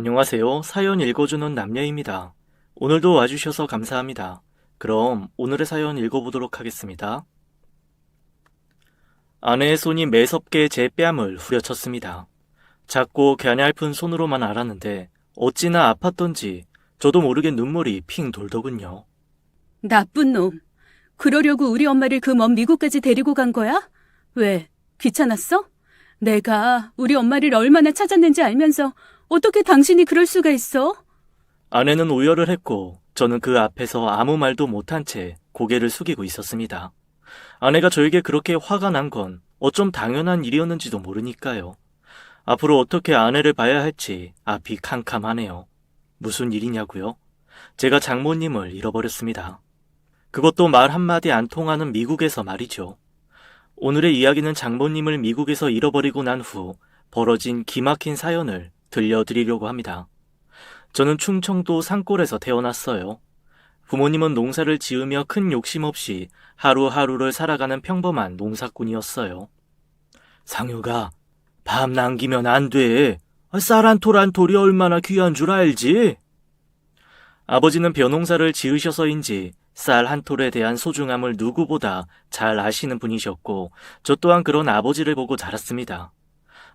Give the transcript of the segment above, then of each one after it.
안녕하세요. 사연 읽어주는 남녀입니다. 오늘도 와주셔서 감사합니다. 그럼 오늘의 사연 읽어보도록 하겠습니다. 아내의 손이 매섭게 제 뺨을 후려쳤습니다. 작고 갸냘픈 손으로만 알았는데 어찌나 아팠던지 저도 모르게 눈물이 핑 돌더군요. 나쁜 놈. 그러려고 우리 엄마를 그 먼 미국까지 데리고 간 거야? 왜? 귀찮았어? 내가 우리 엄마를 얼마나 찾았는지 알면서 어떻게 당신이 그럴 수가 있어? 아내는 오열을 했고 저는 그 앞에서 아무 말도 못한 채 고개를 숙이고 있었습니다. 아내가 저에게 그렇게 화가 난 건 어쩜 당연한 일이었는지도 모르니까요. 앞으로 어떻게 아내를 봐야 할지 앞이 캄캄하네요. 무슨 일이냐고요? 제가 장모님을 잃어버렸습니다. 그것도 말 한마디 안 통하는 미국에서 말이죠. 오늘의 이야기는 장모님을 미국에서 잃어버리고 난 후 벌어진 기막힌 사연을 들려드리려고 합니다. 저는 충청도 산골에서 태어났어요. 부모님은 농사를 지으며 큰 욕심 없이 하루하루를 살아가는 평범한 농사꾼이었어요. 상유가, 밤 남기면 안 돼. 쌀 한 톨 한 톨이 얼마나 귀한 줄 알지? 아버지는 벼농사를 지으셔서인지 쌀 한 톨에 대한 소중함을 누구보다 잘 아시는 분이셨고 저 또한 그런 아버지를 보고 자랐습니다.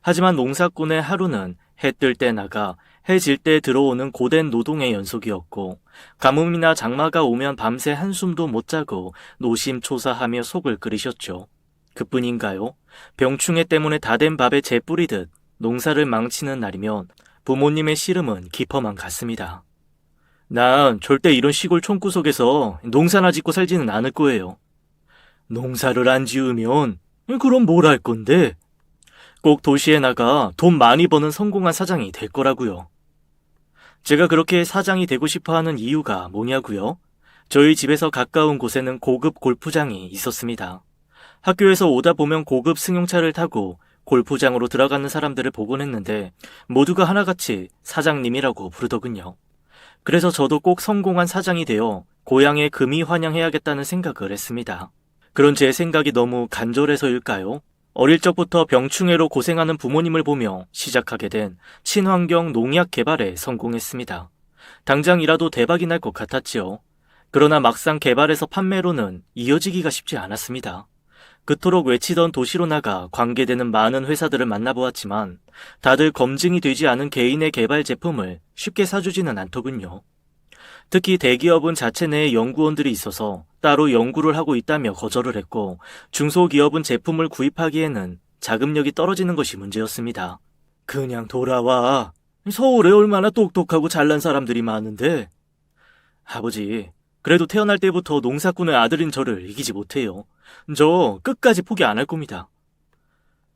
하지만 농사꾼의 하루는 해 뜰 때 나가 해 질 때 들어오는 고된 노동의 연속이었고 가뭄이나 장마가 오면 밤새 한숨도 못 자고 노심초사하며 속을 끓이셨죠. 그뿐인가요? 병충해 때문에 다 된 밥에 재 뿌리듯 농사를 망치는 날이면 부모님의 시름은 깊어만 갔습니다. 난 절대 이런 시골 촌구석에서 농사나 짓고 살지는 않을 거예요. 농사를 안 지으면 그럼 뭘 할 건데? 꼭 도시에 나가 돈 많이 버는 성공한 사장이 될 거라고요. 제가 그렇게 사장이 되고 싶어 하는 이유가 뭐냐고요? 저희 집에서 가까운 곳에는 고급 골프장이 있었습니다. 학교에서 오다 보면 고급 승용차를 타고 골프장으로 들어가는 사람들을 보곤 했는데 모두가 하나같이 사장님이라고 부르더군요. 그래서 저도 꼭 성공한 사장이 되어 고향에 금이 환영해야겠다는 생각을 했습니다. 그런 제 생각이 너무 간절해서일까요? 어릴 적부터 병충해로 고생하는 부모님을 보며 시작하게 된 친환경 농약 개발에 성공했습니다. 당장이라도 대박이 날 것 같았지요. 그러나 막상 개발해서 판매로는 이어지기가 쉽지 않았습니다. 그토록 외치던 도시로 나가 관계되는 많은 회사들을 만나보았지만 다들 검증이 되지 않은 개인의 개발 제품을 쉽게 사주지는 않더군요. 특히 대기업은 자체 내에 연구원들이 있어서 따로 연구를 하고 있다며 거절을 했고 중소기업은 제품을 구입하기에는 자금력이 떨어지는 것이 문제였습니다. 그냥 돌아와. 서울에 얼마나 똑똑하고 잘난 사람들이 많은데. 아버지, 그래도 태어날 때부터 농사꾼의 아들인 저를 이기지 못해요. 저 끝까지 포기 안 할 겁니다.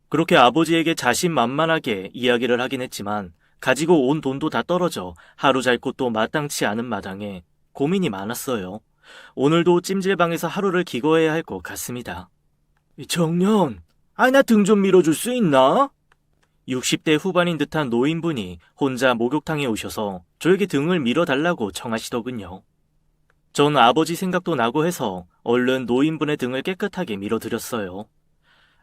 그렇게 아버지에게 자신만만하게 이야기를 하긴 했지만 가지고 온 돈도 다 떨어져 하루 잘 곳도 마땅치 않은 마당에 고민이 많았어요. 오늘도 찜질방에서 하루를 기거해야 할 것 같습니다. 정년, 나 등 좀 밀어줄 수 있나? 60대 후반인 듯한 노인분이 혼자 목욕탕에 오셔서 저에게 등을 밀어달라고 청하시더군요. 전 아버지 생각도 나고 해서 얼른 노인분의 등을 깨끗하게 밀어드렸어요.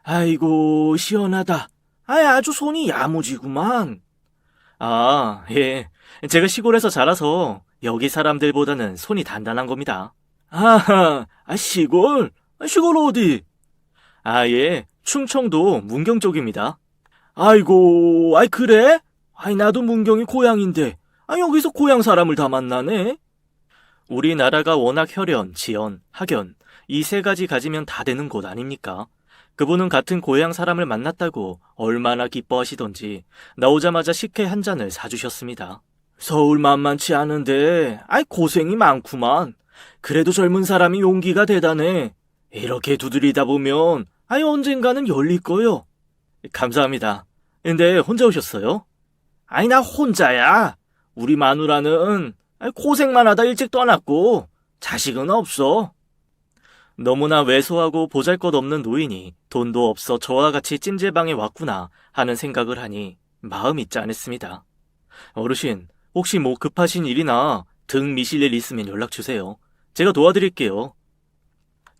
아이고, 시원하다. 아주 손이 야무지구만. 예. 제가 시골에서 자라서 여기 사람들보다는 손이 단단한 겁니다. 시골? 시골 어디? 예. 충청도 문경 쪽입니다. 아이고, 그래? 나도 문경이 고향인데, 여기서 고향 사람을 다 만나네? 우리나라가 워낙 혈연, 지연, 학연, 이 세 가지 가지면 다 되는 곳 아닙니까? 그분은 같은 고향 사람을 만났다고 얼마나 기뻐하시던지 나오자마자 식혜 한 잔을 사주셨습니다. 서울 만만치 않은데 고생이 많구만. 그래도 젊은 사람이 용기가 대단해. 이렇게 두드리다 보면 언젠가는 열릴 거요. 감사합니다. 근데 혼자 오셨어요? 나 혼자야. 우리 마누라는 고생만 하다 일찍 떠났고 자식은 없어. 너무나 왜소하고 보잘것없는 노인이 돈도 없어 저와 같이 찜질방에 왔구나 하는 생각을 하니 마음이 짠했습니다. 어르신, 혹시 뭐 급하신 일이나 등 미실 일 있으면 연락주세요. 제가 도와드릴게요.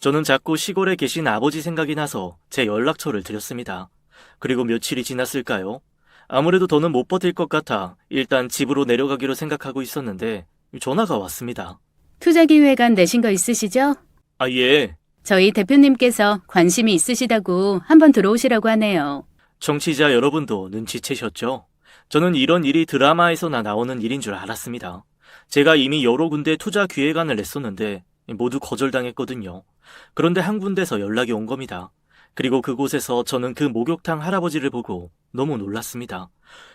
저는 자꾸 시골에 계신 아버지 생각이 나서 제 연락처를 드렸습니다. 그리고 며칠이 지났을까요? 아무래도 더는 못 버틸 것 같아 일단 집으로 내려가기로 생각하고 있었는데 전화가 왔습니다. 투자기획안 내신 거 있으시죠? 아, 예. 저희 대표님께서 관심이 있으시다고 한번 들어오시라고 하네요. 청취자 여러분도 눈치채셨죠? 저는 이런 일이 드라마에서나 나오는 일인 줄 알았습니다. 제가 이미 여러 군데 투자 기획안을 냈었는데 모두 거절당했거든요. 그런데 한 군데서 연락이 온 겁니다. 그리고 그곳에서 저는 그 목욕탕 할아버지를 보고 너무 놀랐습니다.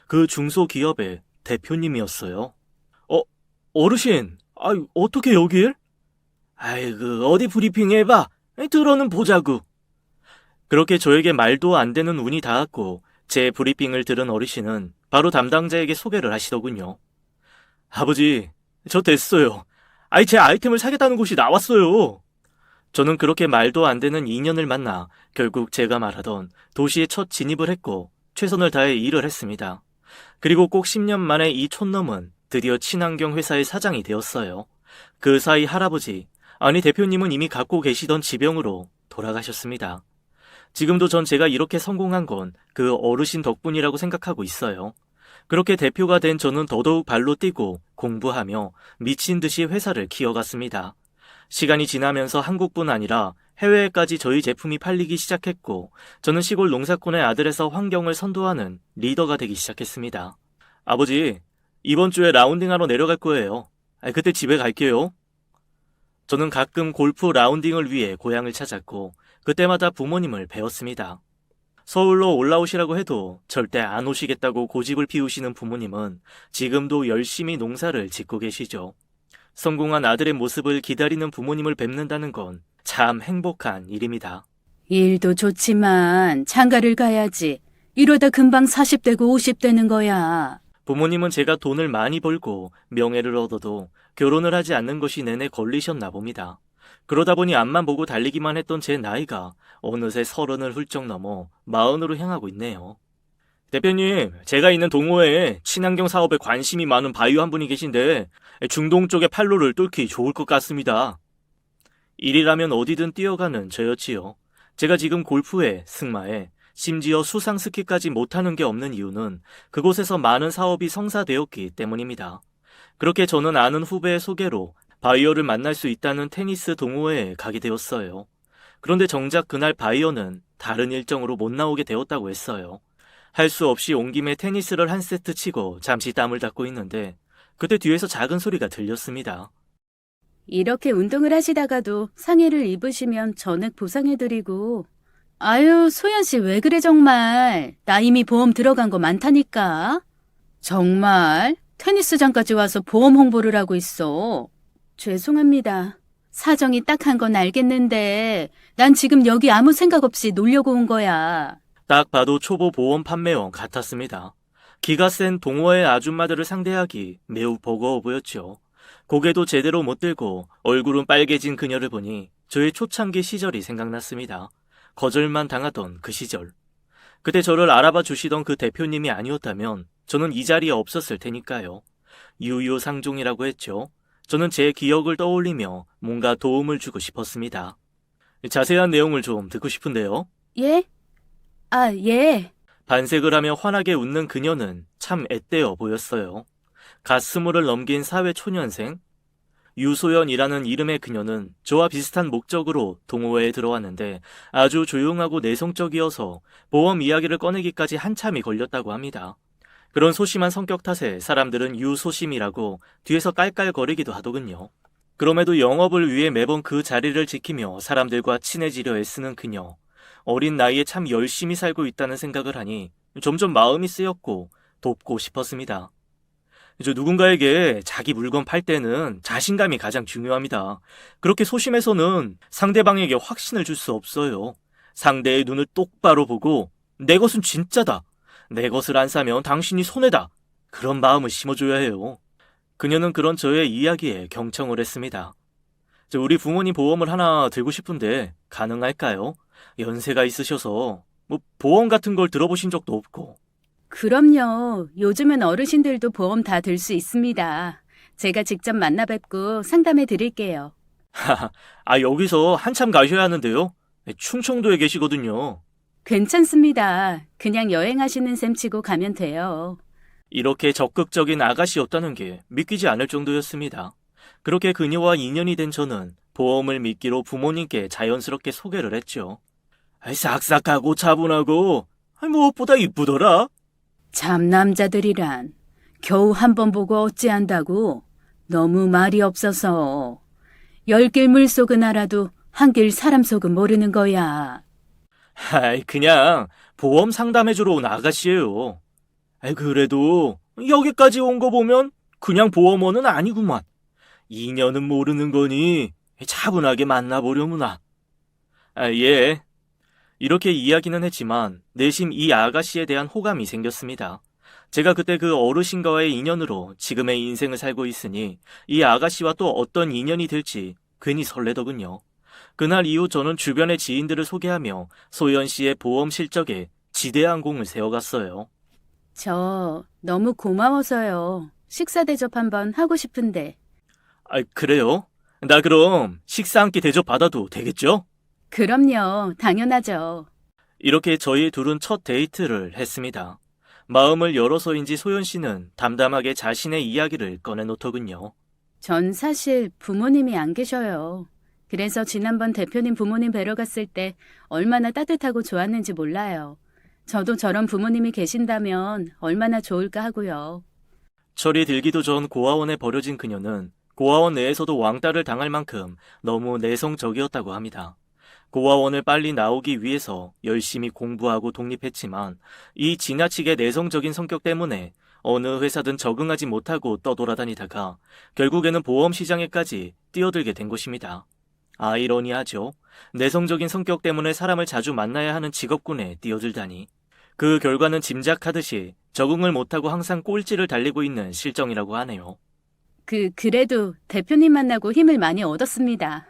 그 중소기업의 대표님이었어요. 어르신, 어떻게 여길? 어디 브리핑 해봐. 들어는 보자구. 그렇게 저에게 말도 안 되는 운이 닿았고 제 브리핑을 들은 어르신은 바로 담당자에게 소개를 하시더군요. 아버지, 저 됐어요. 제 아이템을 사겠다는 곳이 나왔어요. 저는 그렇게 말도 안 되는 인연을 만나 결국 제가 말하던 도시에 첫 진입을 했고 최선을 다해 일을 했습니다. 그리고 꼭 10년 만에 이 촌놈은 드디어 친환경 회사의 사장이 되었어요. 그 사이 할아버지, 대표님은 이미 갖고 계시던 지병으로 돌아가셨습니다. 지금도 전 제가 이렇게 성공한 건 그 어르신 덕분이라고 생각하고 있어요. 그렇게 대표가 된 저는 더더욱 발로 뛰고 공부하며 미친 듯이 회사를 키워갔습니다. 시간이 지나면서 한국뿐 아니라 해외에까지 저희 제품이 팔리기 시작했고 저는 시골 농사꾼의 아들에서 환경을 선도하는 리더가 되기 시작했습니다. 아버지, 이번 주에 라운딩하러 내려갈 거예요. 그때 집에 갈게요. 저는 가끔 골프 라운딩을 위해 고향을 찾았고 그때마다 부모님을 뵈었습니다. 서울로 올라오시라고 해도 절대 안 오시겠다고 고집을 피우시는 부모님은 지금도 열심히 농사를 짓고 계시죠. 성공한 아들의 모습을 기다리는 부모님을 뵙는다는 건 참 행복한 일입니다. 일도 좋지만 장가를 가야지. 이러다 금방 40대고 50대는 거야. 부모님은 제가 돈을 많이 벌고 명예를 얻어도 결혼을 하지 않는 것이 내내 걸리셨나 봅니다. 그러다 보니 앞만 보고 달리기만 했던 제 나이가 어느새 30을 훌쩍 넘어 40으로 향하고 있네요. 대표님, 제가 있는 동호회에 친환경 사업에 관심이 많은 바이오 한 분이 계신데 중동 쪽의 판로를 뚫기 좋을 것 같습니다. 일이라면 어디든 뛰어가는 저였지요. 제가 지금 골프에, 승마에, 심지어 수상 스키까지 못하는 게 없는 이유는 그곳에서 많은 사업이 성사되었기 때문입니다. 그렇게 저는 아는 후배의 소개로 바이어를 만날 수 있다는 테니스 동호회에 가게 되었어요. 그런데 정작 그날 바이어는 다른 일정으로 못 나오게 되었다고 했어요. 할 수 없이 온 김에 테니스를 한 세트 치고 잠시 땀을 닦고 있는데 그때 뒤에서 작은 소리가 들렸습니다. 이렇게 운동을 하시다가도 상해를 입으시면 전액 보상해드리고. 아유, 소연 씨 왜 그래 정말. 나 이미 보험 들어간 거 많다니까. 정말? 테니스장까지 와서 보험 홍보를 하고 있어. 죄송합니다. 사정이 딱한 건 알겠는데 난 지금 여기 아무 생각 없이 놀려고 온 거야. 딱 봐도 초보 보험 판매원 같았습니다. 기가 센 동호회 아줌마들을 상대하기 매우 버거워 보였죠. 고개도 제대로 못 들고 얼굴은 빨개진 그녀를 보니 저의 초창기 시절이 생각났습니다. 거절만 당하던 그 시절. 그때 저를 알아봐 주시던 그 대표님이 아니었다면 저는 이 자리에 없었을 테니까요. 유유상종이라고 했죠. 저는 제 기억을 떠올리며 뭔가 도움을 주고 싶었습니다. 자세한 내용을 좀 듣고 싶은데요. 예? 예. 반색을 하며 환하게 웃는 그녀는 참 앳되어 보였어요. 갓 20을 넘긴 사회 초년생? 유소연이라는 이름의 그녀는 저와 비슷한 목적으로 동호회에 들어왔는데 아주 조용하고 내성적이어서 보험 이야기를 꺼내기까지 한참이 걸렸다고 합니다. 그런 소심한 성격 탓에 사람들은 유소심이라고 뒤에서 깔깔거리기도 하더군요. 그럼에도 영업을 위해 매번 그 자리를 지키며 사람들과 친해지려 애쓰는 그녀. 어린 나이에 참 열심히 살고 있다는 생각을 하니 점점 마음이 쓰였고 돕고 싶었습니다. 누군가에게 자기 물건 팔 때는 자신감이 가장 중요합니다. 그렇게 소심해서는 상대방에게 확신을 줄 수 없어요. 상대의 눈을 똑바로 보고 내 것은 진짜다. 내 것을 안 사면 당신이 손해다. 그런 마음을 심어줘야 해요. 그녀는 그런 저의 이야기에 경청을 했습니다. 우리 부모님 보험을 하나 들고 싶은데 가능할까요? 연세가 있으셔서 보험 같은 걸 들어보신 적도 없고. 그럼요. 요즘은 어르신들도 보험 다 들 수 있습니다. 제가 직접 만나 뵙고 상담해 드릴게요. 여기서 한참 가셔야 하는데요. 충청도에 계시거든요. 괜찮습니다. 그냥 여행하시는 셈 치고 가면 돼요. 이렇게 적극적인 아가씨였다는 게 믿기지 않을 정도였습니다. 그렇게 그녀와 인연이 된 저는 보험을 미끼로 부모님께 자연스럽게 소개를 했죠. 싹싹하고 차분하고 무엇보다 이쁘더라. 참 남자들이란 겨우 한 번 보고 어찌한다고. 너무 말이 없어서. 10길 물속은 알아도 한 길 사람 속은 모르는 거야. 그냥 보험 상담해주러 온 아가씨예요. 그래도 여기까지 온 거 보면 그냥 보험원은 아니구만. 인연은 모르는 거니 차분하게 만나보려무나. 예. 이렇게 이야기는 했지만 내심 이 아가씨에 대한 호감이 생겼습니다. 제가 그때 그 어르신과의 인연으로 지금의 인생을 살고 있으니 이 아가씨와 또 어떤 인연이 될지 괜히 설레더군요. 그날 이후 저는 주변의 지인들을 소개하며 소연 씨의 보험 실적에 지대한 공을 세워갔어요. 저 너무 고마워서요. 식사 대접 한번 하고 싶은데. 그래요? 나 그럼 식사 한 끼 대접 받아도 되겠죠? 그럼요. 당연하죠. 이렇게 저희 둘은 첫 데이트를 했습니다. 마음을 열어서인지 소연 씨는 담담하게 자신의 이야기를 꺼내놓더군요. 전 사실 부모님이 안 계셔요. 그래서 지난번 대표님 부모님 뵈러 갔을 때 얼마나 따뜻하고 좋았는지 몰라요. 저도 저런 부모님이 계신다면 얼마나 좋을까 하고요. 철이 들기도 전 고아원에 버려진 그녀는 고아원 내에서도 왕따를 당할 만큼 너무 내성적이었다고 합니다. 고아원을 빨리 나오기 위해서 열심히 공부하고 독립했지만 이 지나치게 내성적인 성격 때문에 어느 회사든 적응하지 못하고 떠돌아다니다가 결국에는 보험 시장에까지 뛰어들게 된 것입니다. 아이러니하죠. 내성적인 성격 때문에 사람을 자주 만나야 하는 직업군에 뛰어들다니. 그 결과는 짐작하듯이 적응을 못하고 항상 꼴찌를 달리고 있는 실정이라고 하네요. 그래도 대표님 만나고 힘을 많이 얻었습니다.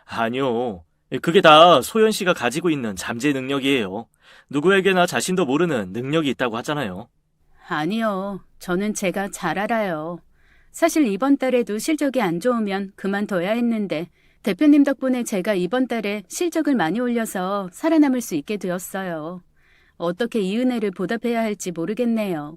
아니요. 그게 다 소연 씨가 가지고 있는 잠재 능력이에요. 누구에게나 자신도 모르는 능력이 있다고 하잖아요. 아니요. 저는 제가 잘 알아요. 사실 이번 달에도 실적이 안 좋으면 그만둬야 했는데 대표님 덕분에 제가 이번 달에 실적을 많이 올려서 살아남을 수 있게 되었어요. 어떻게 이 은혜를 보답해야 할지 모르겠네요.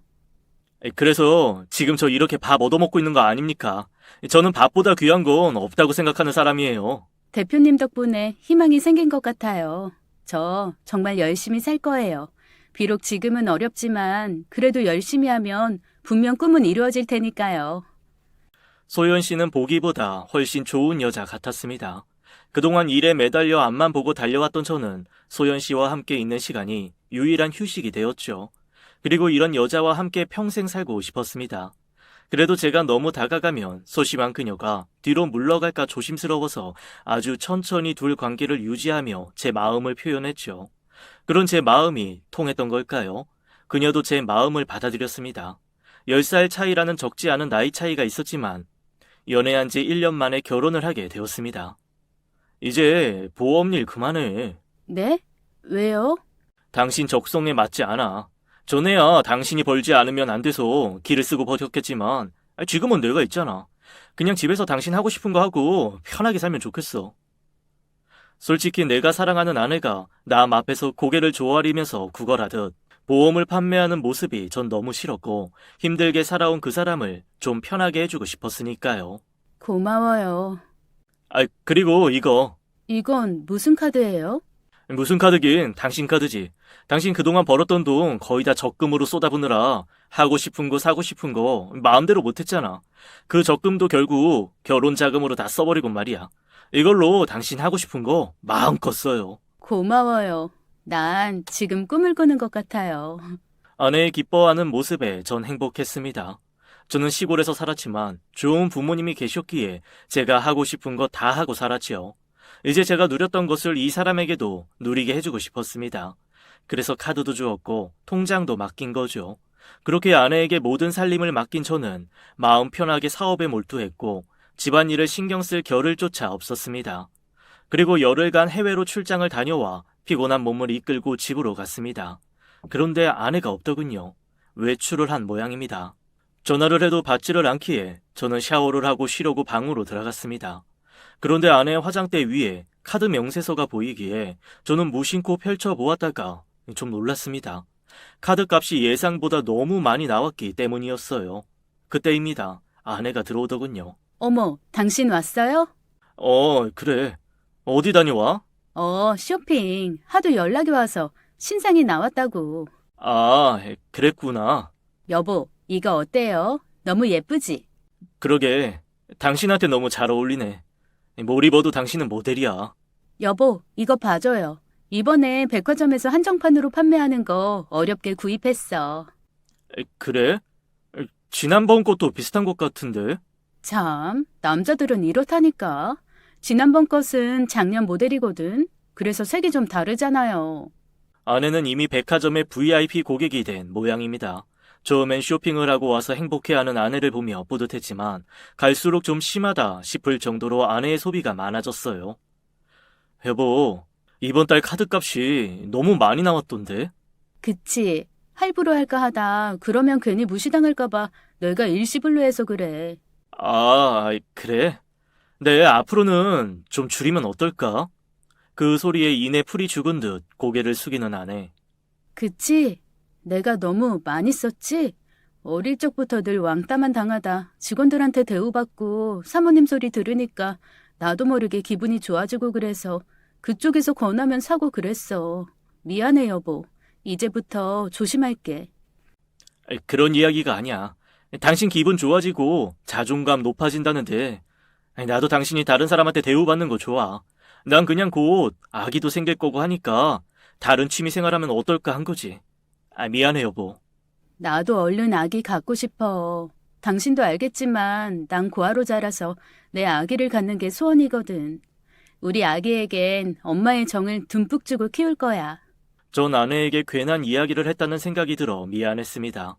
그래서 지금 저 이렇게 밥 얻어먹고 있는 거 아닙니까? 저는 밥보다 귀한 건 없다고 생각하는 사람이에요. 대표님 덕분에 희망이 생긴 것 같아요. 저 정말 열심히 살 거예요. 비록 지금은 어렵지만 그래도 열심히 하면 분명 꿈은 이루어질 테니까요. 소연 씨는 보기보다 훨씬 좋은 여자 같았습니다. 그동안 일에 매달려 앞만 보고 달려왔던 저는 소연 씨와 함께 있는 시간이 유일한 휴식이 되었죠. 그리고 이런 여자와 함께 평생 살고 싶었습니다. 그래도 제가 너무 다가가면 소심한 그녀가 뒤로 물러갈까 조심스러워서 아주 천천히 둘 관계를 유지하며 제 마음을 표현했죠. 그런 제 마음이 통했던 걸까요? 그녀도 제 마음을 받아들였습니다. 10살 차이라는 적지 않은 나이 차이가 있었지만 연애한 지 1년 만에 결혼을 하게 되었습니다. 이제 보험일 그만해. 네? 왜요? 당신 적성에 맞지 않아. 전에야 당신이 벌지 않으면 안 돼서 길을 쓰고 버텼겠지만 지금은 내가 있잖아. 그냥 집에서 당신 하고 싶은 거 하고 편하게 살면 좋겠어. 솔직히 내가 사랑하는 아내가 남 앞에서 고개를 조아리면서 구걸하듯 보험을 판매하는 모습이 전 너무 싫었고 힘들게 살아온 그 사람을 좀 편하게 해주고 싶었으니까요. 고마워요. 그리고 이거. 이건 무슨 카드예요? 무슨 카드긴 당신 카드지. 당신 그동안 벌었던 돈 거의 다 적금으로 쏟아부느라 하고 싶은 거 사고 싶은 거 마음대로 못했잖아. 그 적금도 결국 결혼 자금으로 다 써버리고 말이야. 이걸로 당신 하고 싶은 거 마음껏 써요. 고마워요. 난 지금 꿈을 꾸는 것 같아요. 아내의 기뻐하는 모습에 전 행복했습니다. 저는 시골에서 살았지만 좋은 부모님이 계셨기에 제가 하고 싶은 거 다 하고 살았지요. 이제 제가 누렸던 것을 이 사람에게도 누리게 해주고 싶었습니다. 그래서 카드도 주었고 통장도 맡긴 거죠. 그렇게 아내에게 모든 살림을 맡긴 저는 마음 편하게 사업에 몰두했고 집안일을 신경 쓸 겨를조차 없었습니다. 그리고 열흘간 해외로 출장을 다녀와 피곤한 몸을 이끌고 집으로 갔습니다. 그런데 아내가 없더군요. 외출을 한 모양입니다. 전화를 해도 받지를 않기에 저는 샤워를 하고 쉬려고 방으로 들어갔습니다. 그런데 아내의 화장대 위에 카드 명세서가 보이기에 저는 무심코 펼쳐보았다가 좀 놀랐습니다. 카드 값이 예상보다 너무 많이 나왔기 때문이었어요. 그때입니다. 아내가 들어오더군요. 어머, 당신 왔어요? 그래. 어디 다녀와? 쇼핑. 하도 연락이 와서 신상이 나왔다고. 아, 그랬구나. 여보, 이거 어때요? 너무 예쁘지? 그러게, 당신한테 너무 잘 어울리네. 뭘 입어도 당신은 모델이야. 여보, 이거 봐줘요. 이번에 백화점에서 한정판으로 판매하는 거 어렵게 구입했어. 그래? 지난번 것도 비슷한 것 같은데? 참, 남자들은 이렇다니까. 지난번 것은 작년 모델이거든. 그래서 색이 좀 다르잖아요. 아내는 이미 백화점의 VIP 고객이 된 모양입니다. 처음엔 쇼핑을 하고 와서 행복해하는 아내를 보며 뿌듯했지만 갈수록 좀 심하다 싶을 정도로 아내의 소비가 많아졌어요. 여보, 이번 달 카드값이 너무 많이 나왔던데? 그치. 할부로 할까 하다. 그러면 괜히 무시당할까봐 내가 일시불로 해서 그래. 아, 그래? 네, 앞으로는 좀 줄이면 어떨까? 그 소리에 이내 풀이 죽은 듯 고개를 숙이는 아내. 그치? 내가 너무 많이 썼지? 어릴 적부터 늘 왕따만 당하다 직원들한테 대우받고 사모님 소리 들으니까 나도 모르게 기분이 좋아지고 그래서 그쪽에서 권하면 사고 그랬어. 미안해 여보. 이제부터 조심할게. 그런 이야기가 아니야. 당신 기분 좋아지고 자존감 높아진다는데 나도 당신이 다른 사람한테 대우받는 거 좋아. 난 그냥 곧 아기도 생길 거고 하니까 다른 취미 생활하면 어떨까 한 거지. 미안해 여보. 나도 얼른 아기 갖고 싶어. 당신도 알겠지만 난 고아로 자라서 내 아기를 갖는 게 소원이거든. 우리 아기에겐 엄마의 정을 듬뿍 주고 키울 거야. 전 아내에게 괜한 이야기를 했다는 생각이 들어 미안했습니다.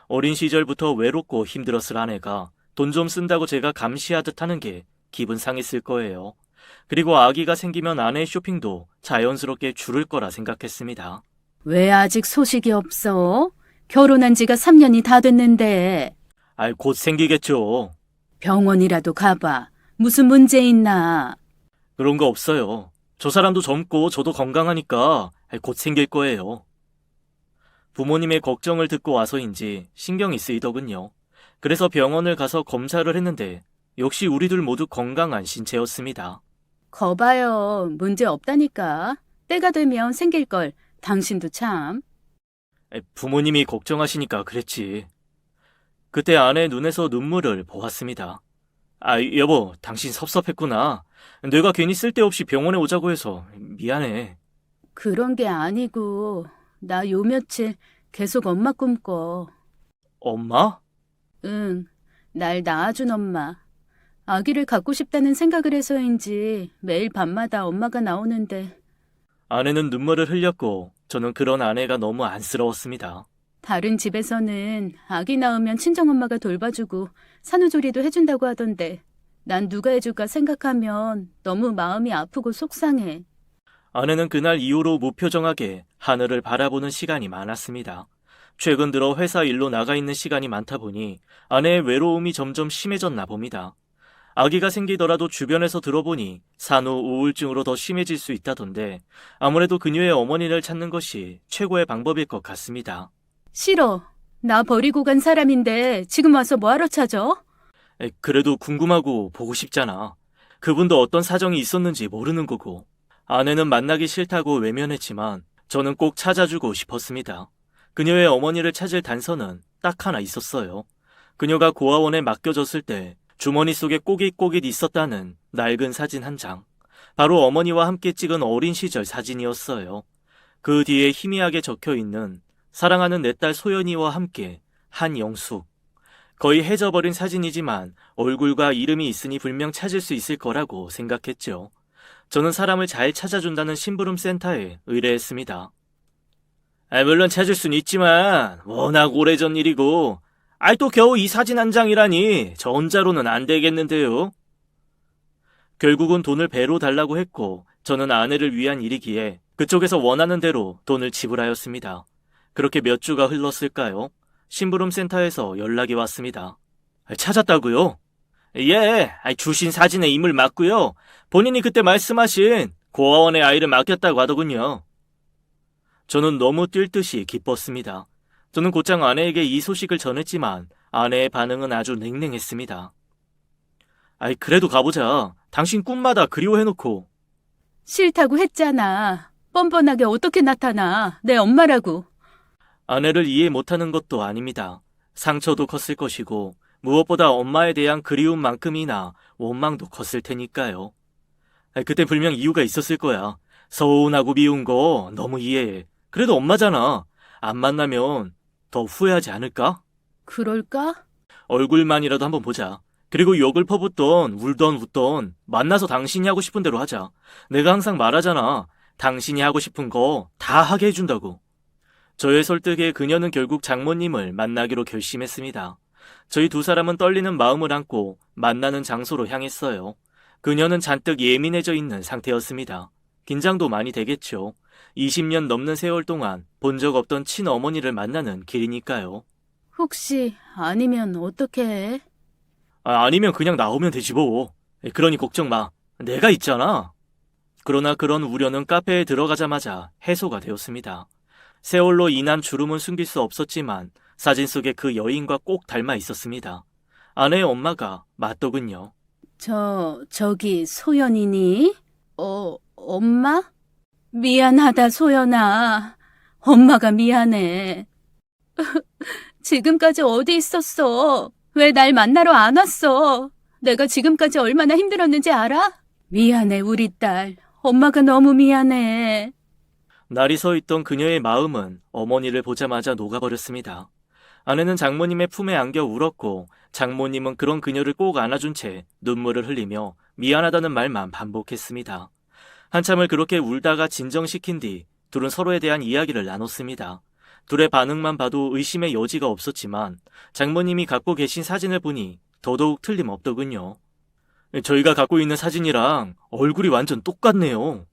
어린 시절부터 외롭고 힘들었을 아내가 돈 좀 쓴다고 제가 감시하듯 하는 게 기분 상했을 거예요. 그리고 아기가 생기면 아내의 쇼핑도 자연스럽게 줄을 거라 생각했습니다. 왜 아직 소식이 없어? 결혼한 지가 3년이 다 됐는데. 곧 생기겠죠. 병원이라도 가봐. 무슨 문제 있나? 그런 거 없어요. 저 사람도 젊고 저도 건강하니까 곧 생길 거예요. 부모님의 걱정을 듣고 와서인지 신경이 쓰이더군요. 그래서 병원을 가서 검사를 했는데 역시 우리들 모두 건강한 신체였습니다. 거봐요. 문제 없다니까. 때가 되면 생길 걸. 당신도 참. 부모님이 걱정하시니까 그랬지. 그때 아내 눈에서 눈물을 보았습니다. 여보, 당신 섭섭했구나. 내가 괜히 쓸데없이 병원에 오자고 해서 미안해. 그런 게 아니고 나 요 며칠 계속 엄마 꿈꿔. 엄마? 응, 날 낳아준 엄마. 아기를 갖고 싶다는 생각을 해서인지 매일 밤마다 엄마가 나오는데 아내는 눈물을 흘렸고 저는 그런 아내가 너무 안쓰러웠습니다. 다른 집에서는 아기 낳으면 친정엄마가 돌봐주고 산후조리도 해준다고 하던데 난 누가 해줄까 생각하면 너무 마음이 아프고 속상해. 아내는 그날 이후로 무표정하게 하늘을 바라보는 시간이 많았습니다. 최근 들어 회사 일로 나가 있는 시간이 많다 보니 아내의 외로움이 점점 심해졌나 봅니다. 아기가 생기더라도 주변에서 들어보니 산후 우울증으로 더 심해질 수 있다던데 아무래도 그녀의 어머니를 찾는 것이 최고의 방법일 것 같습니다. 싫어. 나 버리고 간 사람인데 지금 와서 뭐하러 찾아? 그래도 궁금하고 보고 싶잖아. 그분도 어떤 사정이 있었는지 모르는 거고. 아내는 만나기 싫다고 외면했지만 저는 꼭 찾아주고 싶었습니다. 그녀의 어머니를 찾을 단서는 딱 하나 있었어요. 그녀가 고아원에 맡겨졌을 때 주머니 속에 꼬깃꼬깃 있었다는 낡은 사진 한 장. 바로 어머니와 함께 찍은 어린 시절 사진이었어요. 그 뒤에 희미하게 적혀있는 사랑하는 내 딸 소연이와 함께 한영숙. 거의 해져버린 사진이지만 얼굴과 이름이 있으니 분명 찾을 수 있을 거라고 생각했죠. 저는 사람을 잘 찾아준다는 심부름 센터에 의뢰했습니다. 물론 찾을 순 있지만 워낙 오래전 일이고 또 겨우 이 사진 한 장이라니 저 혼자로는 안 되겠는데요. 결국은 돈을 배로 달라고 했고 저는 아내를 위한 일이기에 그쪽에서 원하는 대로 돈을 지불하였습니다. 그렇게 몇 주가 흘렀을까요? 심부름 센터에서 연락이 왔습니다. 찾았다고요? 예, 주신 사진에 인물 맞고요. 본인이 그때 말씀하신 고아원의 아이를 맡겼다고 하더군요. 저는 너무 뛸 듯이 기뻤습니다. 저는 곧장 아내에게 이 소식을 전했지만 아내의 반응은 아주 냉랭했습니다. 그래도 가보자. 당신 꿈마다 그리워해놓고. 싫다고 했잖아. 뻔뻔하게 어떻게 나타나. 내 엄마라고. 아내를 이해 못하는 것도 아닙니다. 상처도 컸을 것이고 무엇보다 엄마에 대한 그리움만큼이나 원망도 컸을 테니까요. 그때 분명 이유가 있었을 거야. 서운하고 미운 거 너무 이해해. 그래도 엄마잖아. 안 만나면 더 후회하지 않을까? 그럴까? 얼굴만이라도 한번 보자. 그리고 욕을 퍼붓던 울던 웃던 만나서 당신이 하고 싶은 대로 하자. 내가 항상 말하잖아. 당신이 하고 싶은 거 다 하게 해준다고. 저의 설득에 그녀는 결국 장모님을 만나기로 결심했습니다. 저희 두 사람은 떨리는 마음을 안고 만나는 장소로 향했어요. 그녀는 잔뜩 예민해져 있는 상태였습니다. 긴장도 많이 되겠죠. 20년 넘는 세월 동안 본 적 없던 친어머니를 만나는 길이니까요. 혹시 아니면 어떻게 해? 아니면 그냥 나오면 되지 뭐. 그러니 걱정 마. 내가 있잖아. 그러나 그런 우려는 카페에 들어가자마자 해소가 되었습니다. 세월로 인한 주름은 숨길 수 없었지만 사진 속에 그 여인과 꼭 닮아 있었습니다. 아내의 엄마가 맞더군요. 저기 소연이니? 엄마? 미안하다, 소연아. 엄마가 미안해. 지금까지 어디 있었어? 왜 날 만나러 안 왔어? 내가 지금까지 얼마나 힘들었는지 알아? 미안해, 우리 딸. 엄마가 너무 미안해. 날이 서 있던 그녀의 마음은 어머니를 보자마자 녹아버렸습니다. 아내는 장모님의 품에 안겨 울었고 장모님은 그런 그녀를 꼭 안아준 채 눈물을 흘리며 미안하다는 말만 반복했습니다. 한참을 그렇게 울다가 진정시킨 뒤 둘은 서로에 대한 이야기를 나눴습니다. 둘의 반응만 봐도 의심의 여지가 없었지만 장모님이 갖고 계신 사진을 보니 더더욱 틀림없더군요. 저희가 갖고 있는 사진이랑 얼굴이 완전 똑같네요.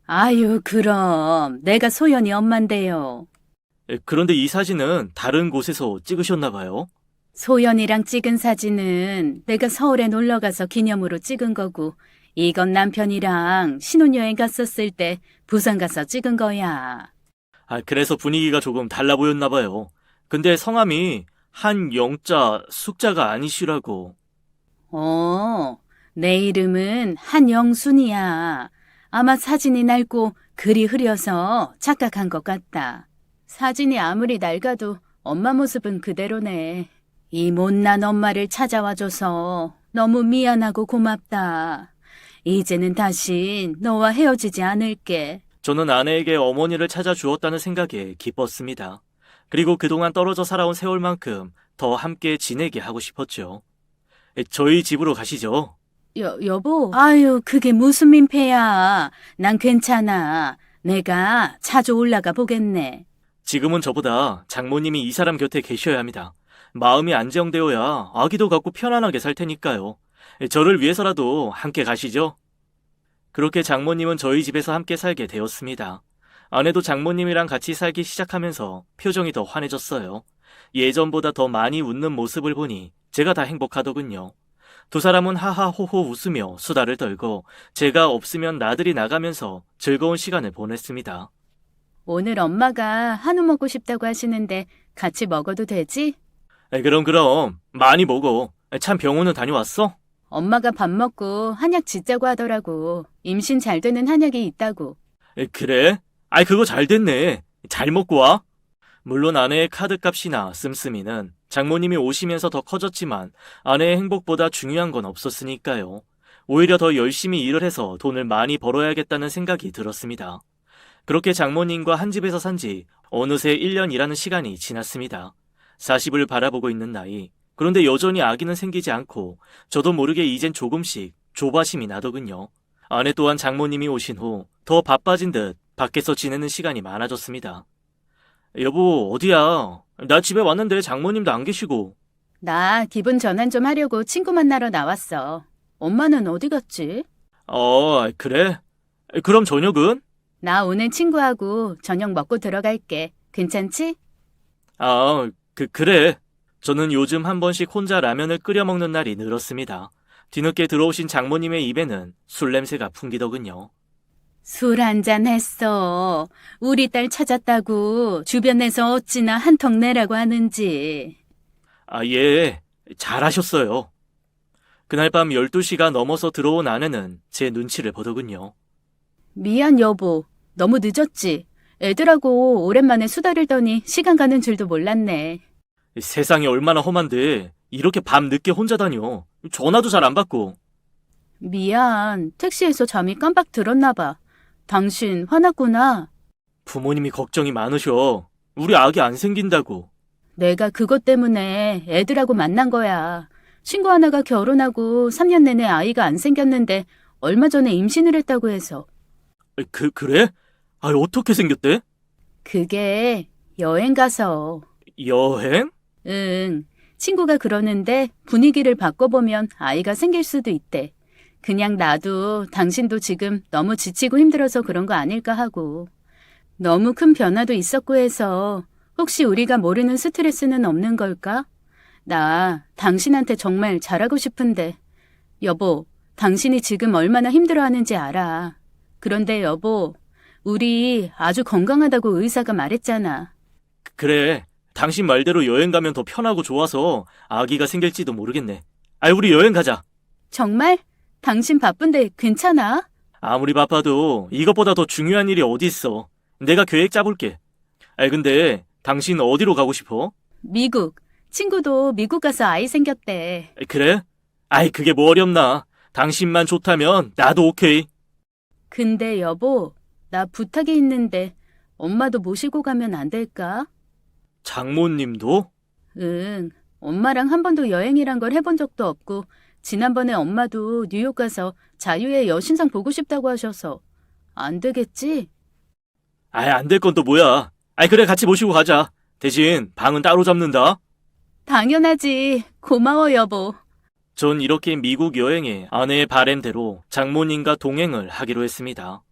아유, 그럼. 내가 소연이 엄만데요. 그런데 이 사진은 다른 곳에서 찍으셨나 봐요. 소연이랑 찍은 사진은 내가 서울에 놀러가서 기념으로 찍은 거고, 이건 남편이랑 신혼여행 갔었을 때 부산 가서 찍은 거야. 그래서 분위기가 조금 달라 보였나 봐요. 근데 성함이 한영자 숙자가 아니시라고. 내 이름은 한영순이야. 아마 사진이 낡고 글이 흐려서 착각한 것 같다. 사진이 아무리 낡아도 엄마 모습은 그대로네. 이 못난 엄마를 찾아와줘서 너무 미안하고 고맙다. 이제는 다시 너와 헤어지지 않을게. 저는 아내에게 어머니를 찾아주었다는 생각에 기뻤습니다. 그리고 그동안 떨어져 살아온 세월만큼 더 함께 지내게 하고 싶었죠. 저희 집으로 가시죠. 여보. 아유, 그게 무슨 민폐야. 난 괜찮아. 내가 자주 올라가 보겠네. 지금은 저보다 장모님이 이 사람 곁에 계셔야 합니다. 마음이 안정되어야 아기도 갖고 편안하게 살 테니까요. 저를 위해서라도 함께 가시죠. 그렇게 장모님은 저희 집에서 함께 살게 되었습니다. 아내도 장모님이랑 같이 살기 시작하면서 표정이 더 환해졌어요. 예전보다 더 많이 웃는 모습을 보니 제가 다 행복하더군요. 두 사람은 하하호호 웃으며 수다를 떨고 제가 없으면 나들이 나가면서 즐거운 시간을 보냈습니다. 오늘 엄마가 한우 먹고 싶다고 하시는데 같이 먹어도 되지? 그럼 많이 먹어. 참 병원은 다녀왔어? 엄마가 밥 먹고 한약 짓자고 하더라고. 임신 잘 되는 한약이 있다고. 그래? 그거 잘 됐네. 잘 먹고 와. 물론 아내의 카드값이나 씀씀이는 장모님이 오시면서 더 커졌지만 아내의 행복보다 중요한 건 없었으니까요. 오히려 더 열심히 일을 해서 돈을 많이 벌어야겠다는 생각이 들었습니다. 그렇게 장모님과 한 집에서 산 지 어느새 1년이라는 시간이 지났습니다. 40을 바라보고 있는 나이. 그런데 여전히 아기는 생기지 않고 저도 모르게 이젠 조금씩 조바심이 나더군요. 아내 또한 장모님이 오신 후 더 바빠진 듯 밖에서 지내는 시간이 많아졌습니다. 여보, 어디야? 나 집에 왔는데 장모님도 안 계시고. 나 기분 전환 좀 하려고 친구 만나러 나왔어. 엄마는 어디 갔지? 그래? 그럼 저녁은? 나 오늘 친구하고 저녁 먹고 들어갈게. 괜찮지? 그래. 저는 요즘 한 번씩 혼자 라면을 끓여 먹는 날이 늘었습니다. 뒤늦게 들어오신 장모님의 입에는 술 냄새가 풍기더군요. 술 한잔 했어. 우리 딸 찾았다고 주변에서 어찌나 한턱 내라고 하는지. 아, 예, 잘하셨어요. 그날 밤 12시가 넘어서 들어온 아내는 제 눈치를 보더군요. 미안, 여보. 너무 늦었지? 애들하고 오랜만에 수다를 떠니 시간 가는 줄도 몰랐네. 세상이 얼마나 험한데 이렇게 밤 늦게 혼자 다녀. 전화도 잘 안 받고. 미안. 택시에서 잠이 깜빡 들었나 봐. 당신 화났구나. 부모님이 걱정이 많으셔. 우리 아기 안 생긴다고. 내가 그것 때문에 애들하고 만난 거야. 친구 하나가 결혼하고 3년 내내 아이가 안 생겼는데 얼마 전에 임신을 했다고 해서. 그래? 아, 어떻게 생겼대? 그게 여행 가서. 여행? 응. 친구가 그러는데 분위기를 바꿔보면 아이가 생길 수도 있대. 그냥 나도 당신도 지금 너무 지치고 힘들어서 그런 거 아닐까 하고. 너무 큰 변화도 있었고 해서 혹시 우리가 모르는 스트레스는 없는 걸까? 나 당신한테 정말 잘하고 싶은데. 여보, 당신이 지금 얼마나 힘들어하는지 알아. 그런데 여보, 우리 아주 건강하다고 의사가 말했잖아. 그래. 당신 말대로 여행 가면 더 편하고 좋아서 아기가 생길지도 모르겠네. 아, 우리 여행 가자. 정말? 당신 바쁜데 괜찮아? 아무리 바빠도 이것보다 더 중요한 일이 어디 있어. 내가 계획 짜볼게. 아, 근데 당신 어디로 가고 싶어? 미국. 친구도 미국 가서 아이 생겼대. 그래? 아이, 그게 뭐 어렵나. 당신만 좋다면 나도 오케이. 근데 여보, 나 부탁이 있는데 엄마도 모시고 가면 안 될까? 장모님도? 응, 엄마랑 한 번도 여행이란 걸 해본 적도 없고 지난번에 엄마도 뉴욕 가서 자유의 여신상 보고 싶다고 하셔서 안 되겠지? 아이, 안 될 건 또 뭐야. 아이, 그래, 같이 모시고 가자. 대신 방은 따로 잡는다. 당연하지. 고마워 여보. 전 이렇게 미국 여행에 아내의 바램대로 장모님과 동행을 하기로 했습니다.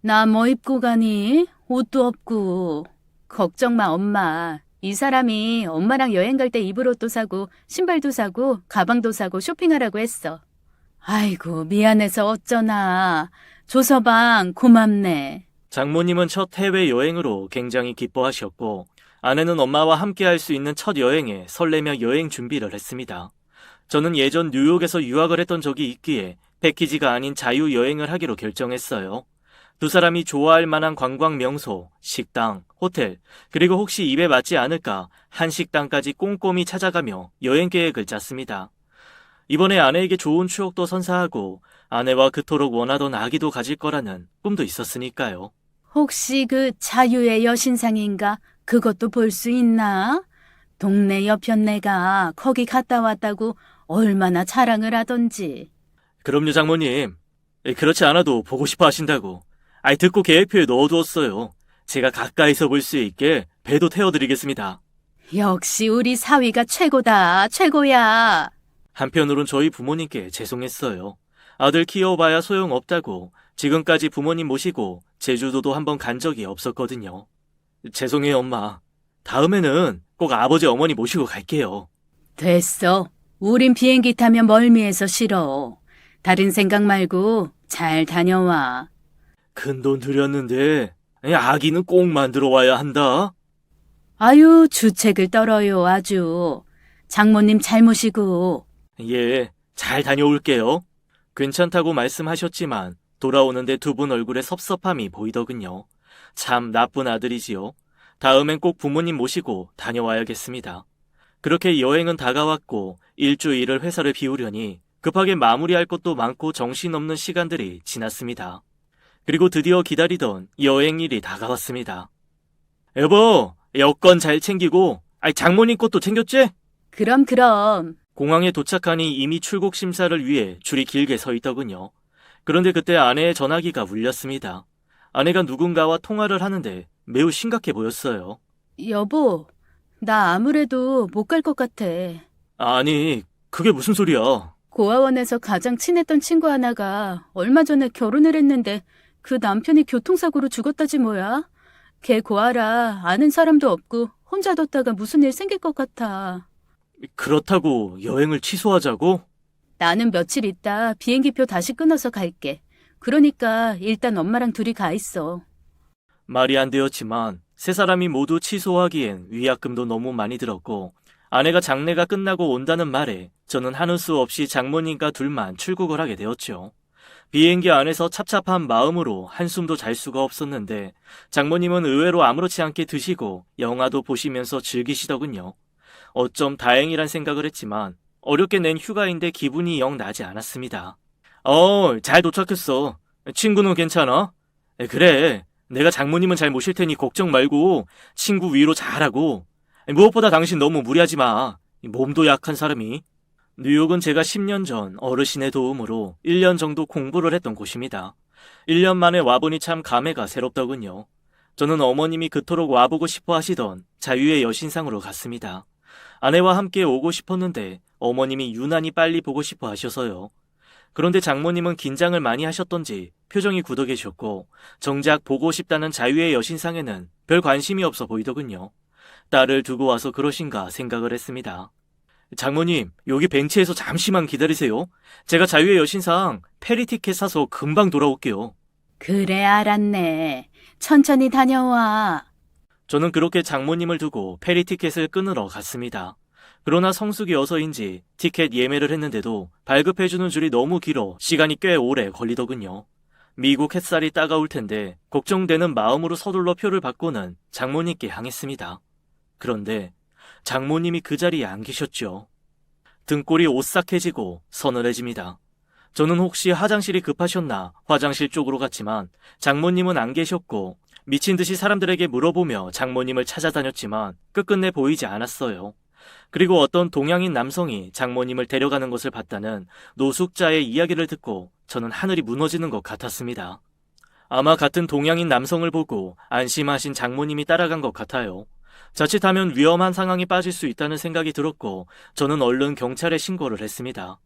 나 뭐 입고 가니? 옷도 없고. 걱정 마 엄마. 이 사람이 엄마랑 여행 갈 때 입을 옷도 사고 신발도 사고 가방도 사고 쇼핑하라고 했어. 아이고 미안해서 어쩌나. 조서방 고맙네. 장모님은 첫 해외 여행으로 굉장히 기뻐하셨고 아내는 엄마와 함께 할 수 있는 첫 여행에 설레며 여행 준비를 했습니다. 저는 예전 뉴욕에서 유학을 했던 적이 있기에 패키지가 아닌 자유 여행을 하기로 결정했어요. 두 사람이 좋아할 만한 관광 명소, 식당, 호텔, 그리고 혹시 입에 맞지 않을까 한식당까지 꼼꼼히 찾아가며 여행 계획을 짰습니다. 이번에 아내에게 좋은 추억도 선사하고 아내와 그토록 원하던 아기도 가질 거라는 꿈도 있었으니까요. 혹시 그 자유의 여신상인가? 그것도 볼 수 있나? 동네 여편네가 거기 갔다 왔다고 얼마나 자랑을 하던지. 그럼요, 장모님. 그렇지 않아도 보고 싶어 하신다고. 아이, 듣고 계획표에 넣어두었어요. 제가 가까이서 볼 수 있게 배도 태워드리겠습니다. 역시 우리 사위가 최고다, 최고야. 한편으론 저희 부모님께 죄송했어요. 아들 키워봐야 소용없다고 지금까지 부모님 모시고 제주도도 한번 간 적이 없었거든요. 죄송해요, 엄마. 다음에는 꼭 아버지 어머니 모시고 갈게요. 됐어. 우린 비행기 타면 멀미해서 싫어. 다른 생각 말고 잘 다녀와. 큰돈 들였는데 아기는 꼭 만들어 와야 한다. 아유, 주책을 떨어요, 아주. 장모님 잘 모시고. 예, 잘 다녀올게요. 괜찮다고 말씀하셨지만 돌아오는데 두 분 얼굴에 섭섭함이 보이더군요. 참 나쁜 아들이지요. 다음엔 꼭 부모님 모시고 다녀와야겠습니다. 그렇게 여행은 다가왔고 일주일을 회사를 비우려니 급하게 마무리할 것도 많고 정신없는 시간들이 지났습니다. 그리고 드디어 기다리던 여행일이 다가왔습니다. 여보, 여권 잘 챙기고 장모님 것도 챙겼지? 그럼. 공항에 도착하니 이미 출국 심사를 위해 줄이 길게 서 있더군요. 그런데 그때 아내의 전화기가 울렸습니다. 아내가 누군가와 통화를 하는데 매우 심각해 보였어요. 여보, 나 아무래도 못 갈 것 같아. 아니, 그게 무슨 소리야? 고아원에서 가장 친했던 친구 하나가 얼마 전에 결혼을 했는데 그 남편이 교통사고로 죽었다지 뭐야. 걔 고아라 아는 사람도 없고 혼자 뒀다가 무슨 일 생길 것 같아. 그렇다고 여행을 취소하자고? 나는 며칠 있다 비행기표 다시 끊어서 갈게. 그러니까 일단 엄마랑 둘이 가 있어. 말이 안 되었지만 세 사람이 모두 취소하기엔 위약금도 너무 많이 들었고 아내가 장례가 끝나고 온다는 말에 저는 하는 수 없이 장모님과 둘만 출국을 하게 되었죠. 비행기 안에서 찹찹한 마음으로 한숨도 잘 수가 없었는데 장모님은 의외로 아무렇지 않게 드시고 영화도 보시면서 즐기시더군요. 어쩜 다행이란 생각을 했지만 어렵게 낸 휴가인데 기분이 영 나지 않았습니다. 잘 도착했어. 친구는 괜찮아? 그래. 내가 장모님은 잘 모실 테니 걱정 말고 친구 위로 잘하고. 무엇보다 당신 너무 무리하지 마. 몸도 약한 사람이. 뉴욕은 제가 10년 전 어르신의 도움으로 1년 정도 공부를 했던 곳입니다. 1년 만에 와보니 참 감회가 새롭더군요. 저는 어머님이 그토록 와보고 싶어 하시던 자유의 여신상으로 갔습니다. 아내와 함께 오고 싶었는데 어머님이 유난히 빨리 보고 싶어 하셔서요. 그런데 장모님은 긴장을 많이 하셨던지 표정이 굳어 계셨고 정작 보고 싶다는 자유의 여신상에는 별 관심이 없어 보이더군요. 딸을 두고 와서 그러신가 생각을 했습니다. 장모님, 여기 벤치에서 잠시만 기다리세요. 제가 자유의 여신상 페리 티켓 사서 금방 돌아올게요. 그래, 알았네. 천천히 다녀와. 저는 그렇게 장모님을 두고 페리 티켓을 끊으러 갔습니다. 그러나 성수기 어서인지 티켓 예매를 했는데도 발급해주는 줄이 너무 길어 시간이 꽤 오래 걸리더군요. 미국 햇살이 따가울 텐데 걱정되는 마음으로 서둘러 표를 받고는 장모님께 향했습니다. 그런데 장모님이 그 자리에 안 계셨죠. 등골이 오싹해지고 서늘해집니다. 저는 혹시 화장실이 급하셨나 화장실 쪽으로 갔지만 장모님은 안 계셨고 미친 듯이 사람들에게 물어보며 장모님을 찾아다녔지만 끝끝내 보이지 않았어요. 그리고 어떤 동양인 남성이 장모님을 데려가는 것을 봤다는 노숙자의 이야기를 듣고 저는 하늘이 무너지는 것 같았습니다. 아마 같은 동양인 남성을 보고 안심하신 장모님이 따라간 것 같아요. 자칫하면 위험한 상황에 빠질 수 있다는 생각이 들었고 저는 얼른 경찰에 신고를 했습니다.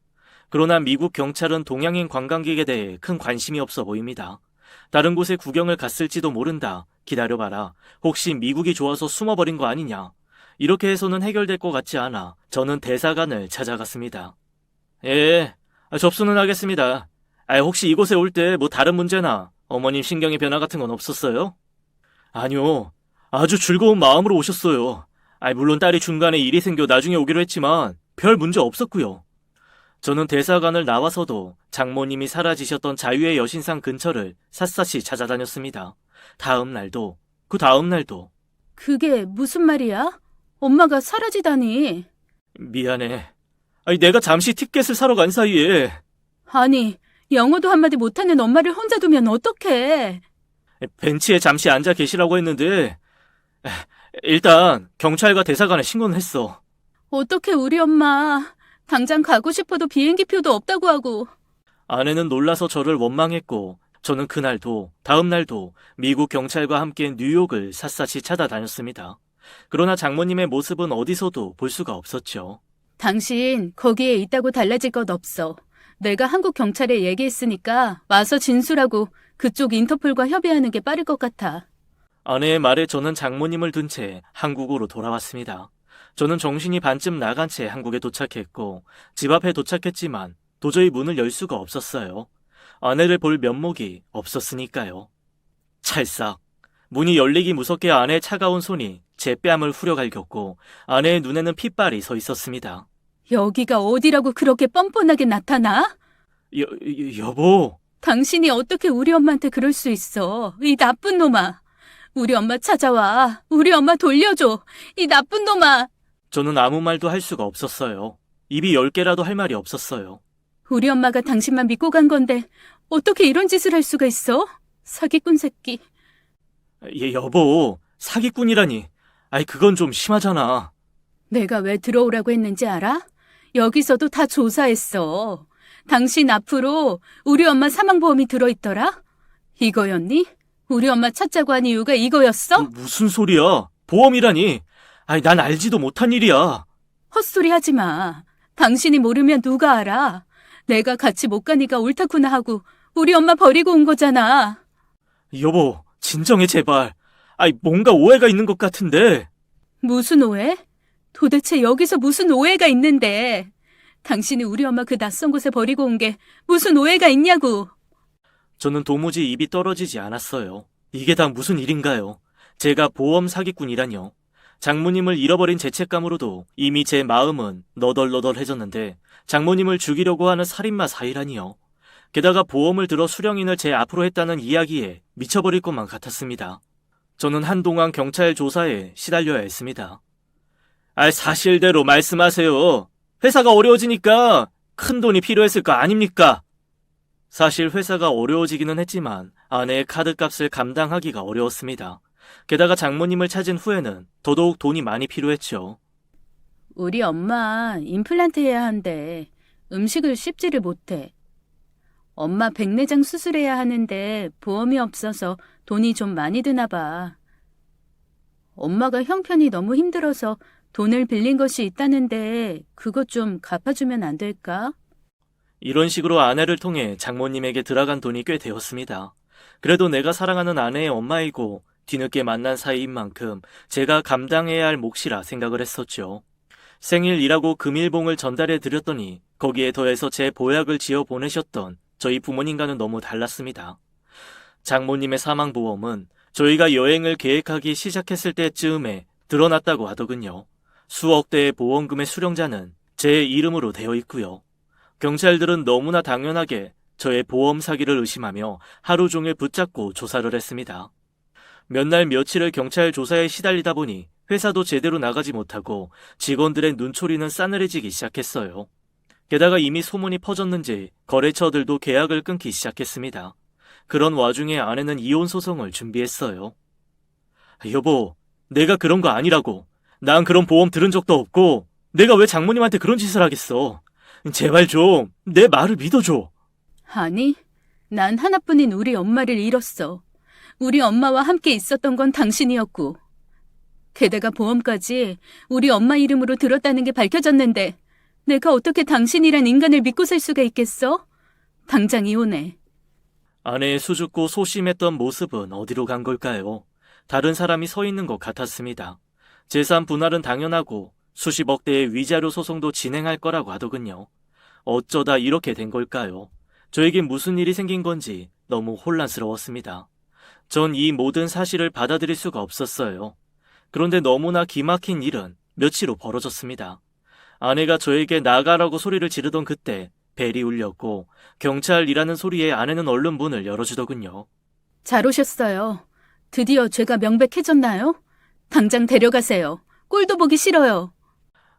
그러나 미국 경찰은 동양인 관광객에 대해 큰 관심이 없어 보입니다. 다른 곳에 구경을 갔을지도 모른다. 기다려봐라. 혹시 미국이 좋아서 숨어버린 거 아니냐. 이렇게 해서는 해결될 것 같지 않아 저는 대사관을 찾아갔습니다. 접수는 하겠습니다. 혹시 이곳에 올 때 뭐 다른 문제나 어머님 신경의 변화 같은 건 없었어요? 아니요. 아주 즐거운 마음으로 오셨어요. 물론 딸이 중간에 일이 생겨 나중에 오기로 했지만 별 문제 없었고요. 저는 대사관을 나와서도 장모님이 사라지셨던 자유의 여신상 근처를 샅샅이 찾아다녔습니다. 다음 날도, 그 다음 날도. 그게 무슨 말이야? 엄마가 사라지다니. 미안해. 내가 잠시 티켓을 사러 간 사이에. 아니, 영어도 한마디 못하는 엄마를 혼자 두면 어떡해. 벤치에 잠시 앉아 계시라고 했는데 일단 경찰과 대사관에 신고는 했어. 어떡해, 우리 엄마. 당장 가고 싶어도 비행기 표도 없다고 하고. 아내는 놀라서 저를 원망했고 저는 그날도 다음 날도 미국 경찰과 함께 뉴욕을 샅샅이 찾아다녔습니다. 그러나 장모님의 모습은 어디서도 볼 수가 없었죠. 당신 거기에 있다고 달라질 것 없어. 내가 한국 경찰에 얘기했으니까 와서 진술하고 그쪽 인터폴과 협의하는 게 빠를 것 같아. 아내의 말에 저는 장모님을 둔 채 한국으로 돌아왔습니다. 저는 정신이 반쯤 나간 채 한국에 도착했고 집 앞에 도착했지만 도저히 문을 열 수가 없었어요. 아내를 볼 면목이 없었으니까요. 찰싹. 문이 열리기 무섭게 아내의 차가운 손이 제 뺨을 후려갈겼고 아내의 눈에는 핏발이 서 있었습니다. 여기가 어디라고 그렇게 뻔뻔하게 나타나? 여보. 당신이 어떻게 우리 엄마한테 그럴 수 있어? 이 나쁜 놈아. 우리 엄마 찾아와. 우리 엄마 돌려줘. 이 나쁜 놈아. 저는 아무 말도 할 수가 없었어요. 입이 10개라도 할 말이 없었어요. 우리 엄마가 당신만 믿고 간 건데 어떻게 이런 짓을 할 수가 있어? 사기꾼 새끼. 여보. 사기꾼이라니. 그건 좀 심하잖아. 내가 왜 들어오라고 했는지 알아? 여기서도 다 조사했어. 당신 앞으로 우리 엄마 사망보험이 들어있더라? 이거였니? 우리 엄마 찾자고 한 이유가 이거였어? 무슨 소리야? 보험이라니. 난 알지도 못한 일이야. 헛소리 하지 마. 당신이 모르면 누가 알아? 내가 같이 못 가니까 옳다구나 하고 우리 엄마 버리고 온 거잖아. 여보, 진정해 제발. 뭔가 오해가 있는 것 같은데. 무슨 오해? 도대체 여기서 무슨 오해가 있는데? 당신이 우리 엄마 그 낯선 곳에 버리고 온 게 무슨 오해가 있냐고. 저는 도무지 입이 떨어지지 않았어요. 이게 다 무슨 일인가요? 제가 보험 사기꾼이라뇨. 장모님을 잃어버린 죄책감으로도 이미 제 마음은 너덜너덜해졌는데 장모님을 죽이려고 하는 살인마 사이라니요. 게다가 보험을 들어 수령인을 제 앞으로 했다는 이야기에 미쳐버릴 것만 같았습니다. 저는 한동안 경찰 조사에 시달려야 했습니다. 사실대로 말씀하세요. 회사가 어려워지니까 큰 돈이 필요했을 거 아닙니까? 사실 회사가 어려워지기는 했지만 아내의 카드값을 감당하기가 어려웠습니다. 게다가 장모님을 찾은 후에는 더더욱 돈이 많이 필요했죠. 우리 엄마 임플란트 해야 한대. 음식을 씹지를 못해. 엄마 백내장 수술해야 하는데 보험이 없어서 돈이 좀 많이 드나 봐. 엄마가 형편이 너무 힘들어서 돈을 빌린 것이 있다는데 그것 좀 갚아주면 안 될까? 이런 식으로 아내를 통해 장모님에게 들어간 돈이 꽤 되었습니다. 그래도 내가 사랑하는 아내의 엄마이고 뒤늦게 만난 사이인 만큼 제가 감당해야 할 몫이라 생각을 했었죠. 생일이라고 금일봉을 전달해 드렸더니 거기에 더해서 제 보약을 지어 보내셨던 저희 부모님과는 너무 달랐습니다. 장모님의 사망보험은 저희가 여행을 계획하기 시작했을 때쯤에 드러났다고 하더군요. 수억 대의 보험금의 수령자는 제 이름으로 되어 있고요. 경찰들은 너무나 당연하게 저의 보험 사기를 의심하며 하루 종일 붙잡고 조사를 했습니다. 몇 날 며칠을 경찰 조사에 시달리다 보니 회사도 제대로 나가지 못하고 직원들의 눈초리는 싸늘해지기 시작했어요. 게다가 이미 소문이 퍼졌는지 거래처들도 계약을 끊기 시작했습니다. 그런 와중에 아내는 이혼 소송을 준비했어요. 여보, 내가 그런 거 아니라고. 난 그런 보험 들은 적도 없고 내가 왜 장모님한테 그런 짓을 하겠어. 제발 좀 내 말을 믿어줘. 아니, 난 하나뿐인 우리 엄마를 잃었어. 우리 엄마와 함께 있었던 건 당신이었고. 게다가 보험까지 우리 엄마 이름으로 들었다는 게 밝혀졌는데 내가 어떻게 당신이란 인간을 믿고 살 수가 있겠어? 당장 이혼해. 아내의 수줍고 소심했던 모습은 어디로 간 걸까요? 다른 사람이 서 있는 것 같았습니다. 재산 분할은 당연하고 수십억 대의 위자료 소송도 진행할 거라고 하더군요. 어쩌다 이렇게 된 걸까요? 저에겐 무슨 일이 생긴 건지 너무 혼란스러웠습니다. 전 이 모든 사실을 받아들일 수가 없었어요. 그런데 너무나 기막힌 일은 며칠 후 벌어졌습니다. 아내가 저에게 나가라고 소리를 지르던 그때 벨이 울렸고 경찰이라는 소리에 아내는 얼른 문을 열어주더군요. 잘 오셨어요. 드디어 죄가 명백해졌나요? 당장 데려가세요. 꼴도 보기 싫어요.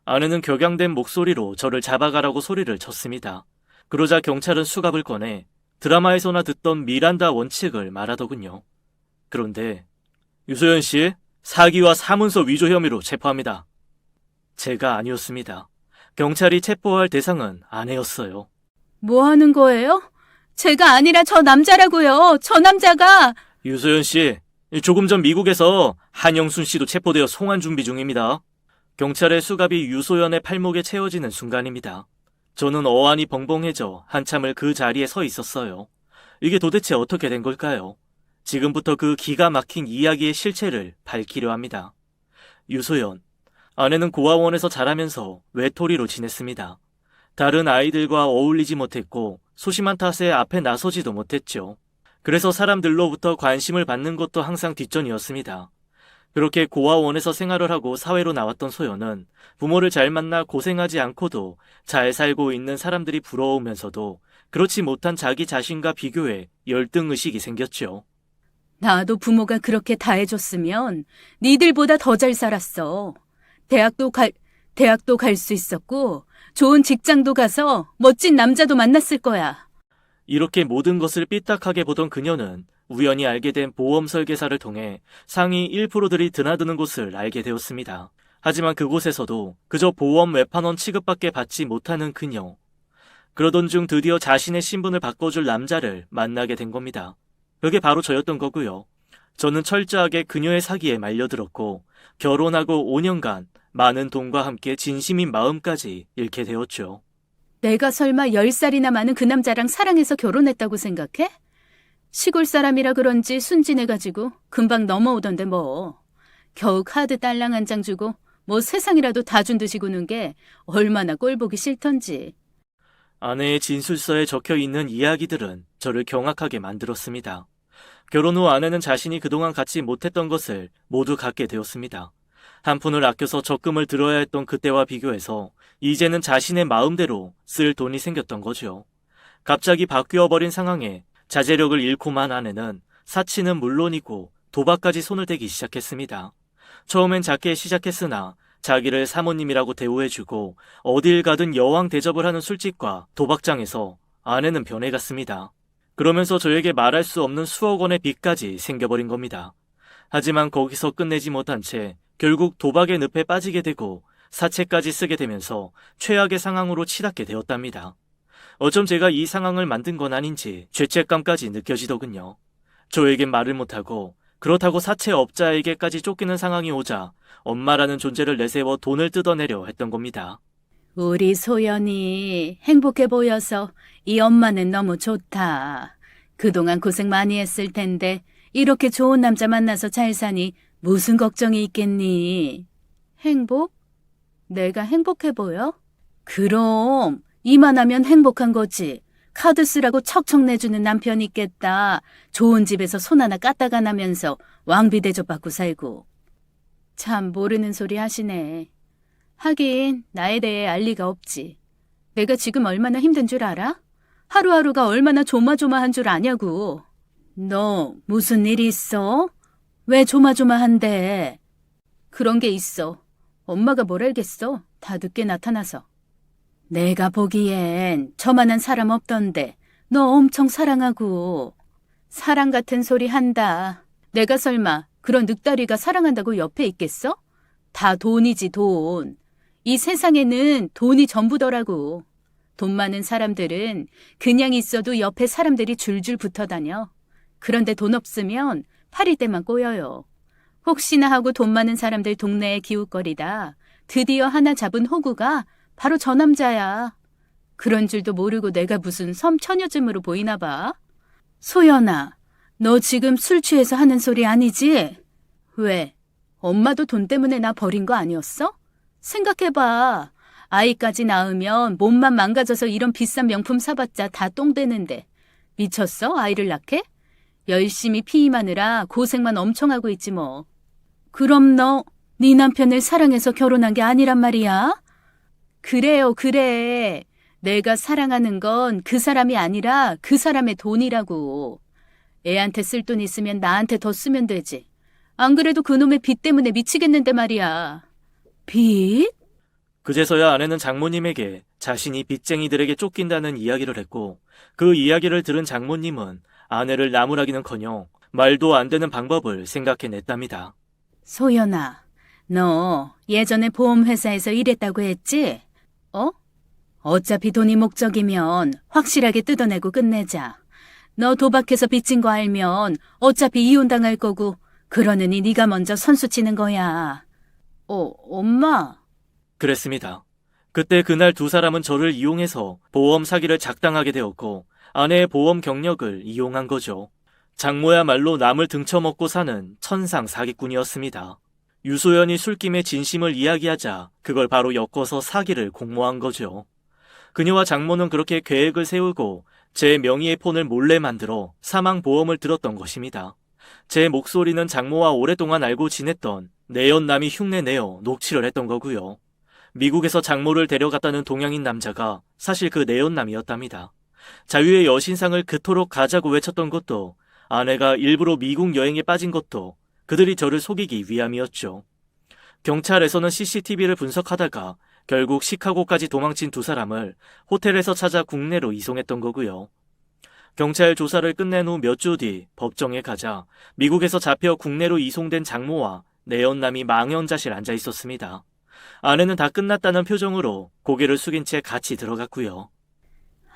아내는 격양된 목소리로 저를 잡아가라고 소리를 쳤습니다. 그러자 경찰은 수갑을 꺼내 드라마에서나 듣던 미란다 원칙을 말하더군요. 그런데 유소연 씨, 사기와 사문서 위조 혐의로 체포합니다. 제가 아니었습니다. 경찰이 체포할 대상은 아내였어요. 뭐 하는 거예요? 제가 아니라 저 남자라고요. 저 남자가. 유소연 씨, 조금 전 미국에서 한영순 씨도 체포되어 송환 준비 중입니다. 경찰의 수갑이 유소연의 팔목에 채워지는 순간입니다. 저는 어안이 벙벙해져 한참을 그 자리에 서 있었어요. 이게 도대체 어떻게 된 걸까요? 지금부터 그 기가 막힌 이야기의 실체를 밝히려 합니다. 유소연, 아내는 고아원에서 자라면서 외톨이로 지냈습니다. 다른 아이들과 어울리지 못했고 소심한 탓에 앞에 나서지도 못했죠. 그래서 사람들로부터 관심을 받는 것도 항상 뒷전이었습니다. 그렇게 고아원에서 생활을 하고 사회로 나왔던 소연은 부모를 잘 만나 고생하지 않고도 잘 살고 있는 사람들이 부러우면서도 그렇지 못한 자기 자신과 비교해 열등의식이 생겼죠. 나도 부모가 그렇게 다 해줬으면 니들보다 더 잘 살았어. 대학도 갈 수 있었고 좋은 직장도 가서 멋진 남자도 만났을 거야. 이렇게 모든 것을 삐딱하게 보던 그녀는 우연히 알게 된 보험 설계사를 통해 상위 1%들이 드나드는 곳을 알게 되었습니다. 하지만 그곳에서도 그저 보험 외판원 취급밖에 받지 못하는 그녀. 그러던 중 드디어 자신의 신분을 바꿔줄 남자를 만나게 된 겁니다. 그게 바로 저였던 거고요. 저는 철저하게 그녀의 사기에 말려들었고 결혼하고 5년간 많은 돈과 함께 진심인 마음까지 잃게 되었죠. 내가 설마 10살이나 많은 그 남자랑 사랑해서 결혼했다고 생각해? 시골 사람이라 그런지 순진해가지고 금방 넘어오던데 뭐. 겨우 카드 딸랑 한 장 주고 뭐 세상이라도 다 준 듯이 구는 게 얼마나 꼴보기 싫던지. 아내의 진술서에 적혀 있는 이야기들은 저를 경악하게 만들었습니다. 결혼 후 아내는 자신이 그동안 갖지 못했던 것을 모두 갖게 되었습니다. 한 푼을 아껴서 적금을 들어야 했던 그때와 비교해서 이제는 자신의 마음대로 쓸 돈이 생겼던 거죠. 갑자기 바뀌어버린 상황에 자제력을 잃고만 아내는 사치는 물론이고 도박까지 손을 대기 시작했습니다. 처음엔 작게 시작했으나 자기를 사모님이라고 대우해주고 어딜 가든 여왕 대접을 하는 술집과 도박장에서 아내는 변해갔습니다. 그러면서 저에게 말할 수 없는 수억 원의 빚까지 생겨버린 겁니다. 하지만 거기서 끝내지 못한 채 결국 도박의 늪에 빠지게 되고 사채까지 쓰게 되면서 최악의 상황으로 치닫게 되었답니다. 어쩜 제가 이 상황을 만든 건 아닌지 죄책감까지 느껴지더군요. 저에겐 말을 못하고 그렇다고 사채업자에게까지 쫓기는 상황이 오자 엄마라는 존재를 내세워 돈을 뜯어내려 했던 겁니다. 우리 소연이 행복해 보여서 이 엄마는 너무 좋다. 그동안 고생 많이 했을 텐데 이렇게 좋은 남자 만나서 잘 사니 무슨 걱정이 있겠니? 행복? 내가 행복해 보여? 그럼 이만하면 행복한 거지. 카드 쓰라고 척척 내주는 남편 있겠다. 좋은 집에서 손 하나 까딱안 하면서 왕비 대접받고 살고. 참 모르는 소리 하시네. 하긴 나에 대해 알 리가 없지. 내가 지금 얼마나 힘든 줄 알아? 하루하루가 얼마나 조마조마한 줄 아냐고. 너 무슨 일이 있어? 왜 조마조마한데? 그런 게 있어. 엄마가 뭘 알겠어. 다 늦게 나타나서. 내가 보기엔 저만한 사람 없던데 너 엄청 사랑하고. 사랑 같은 소리 한다. 내가 설마 그런 늑다리가 사랑한다고 옆에 있겠어? 다 돈이지 돈. 이 세상에는 돈이 전부더라고. 돈 많은 사람들은 그냥 있어도 옆에 사람들이 줄줄 붙어 다녀. 그런데 돈 없으면 파리떼만 꼬여요. 혹시나 하고 돈 많은 사람들 동네에 기웃거리다 드디어 하나 잡은 호구가 바로 저 남자야. 그런 줄도 모르고 내가 무슨 섬처녀쯤으로 보이나 봐. 소연아, 너 지금 술 취해서 하는 소리 아니지? 왜? 엄마도 돈 때문에 나 버린 거 아니었어? 생각해봐. 아이까지 낳으면 몸만 망가져서 이런 비싼 명품 사봤자 다 똥 되는데. 미쳤어? 아이를 낳게? 열심히 피임하느라 고생만 엄청 하고 있지 뭐. 그럼 너 네 남편을 사랑해서 결혼한 게 아니란 말이야? 그래요, 그래. 내가 사랑하는 건 그 사람이 아니라 그 사람의 돈이라고. 애한테 쓸 돈 있으면 나한테 더 쓰면 되지. 안 그래도 그놈의 빚 때문에 미치겠는데 말이야. 빚? 그제서야 아내는 장모님에게 자신이 빚쟁이들에게 쫓긴다는 이야기를 했고 그 이야기를 들은 장모님은 아내를 나무라기는커녕 말도 안 되는 방법을 생각해냈답니다. 소연아, 너 예전에 보험회사에서 일했다고 했지? 어차피 돈이 목적이면 확실하게 뜯어내고 끝내자. 너 도박해서 빚진 거 알면 어차피 이혼당할 거고 그러느니 네가 먼저 선수 치는 거야. 엄마. 그랬습니다. 그때 그날 두 사람은 저를 이용해서 보험 사기를 작당하게 되었고 아내의 보험 경력을 이용한 거죠. 장모야말로 남을 등쳐먹고 사는 천상 사기꾼이었습니다. 유소연이 술김에 진심을 이야기하자 그걸 바로 엮어서 사기를 공모한 거죠. 그녀와 장모는 그렇게 계획을 세우고 제 명의의 폰을 몰래 만들어 사망보험을 들었던 것입니다. 제 목소리는 장모와 오랫동안 알고 지냈던 내연남이 흉내내어 녹취를 했던 거고요. 미국에서 장모를 데려갔다는 동양인 남자가 사실 그 내연남이었답니다. 자유의 여신상을 그토록 가자고 외쳤던 것도 아내가 일부러 미국 여행에 빠진 것도 그들이 저를 속이기 위함이었죠. 경찰에서는 CCTV를 분석하다가 결국 시카고까지 도망친 두 사람을 호텔에서 찾아 국내로 이송했던 거고요. 경찰 조사를 끝낸 후 몇 주 뒤 법정에 가자 미국에서 잡혀 국내로 이송된 장모와 내연남이 망연자실 앉아 있었습니다. 아내는 다 끝났다는 표정으로 고개를 숙인 채 같이 들어갔고요.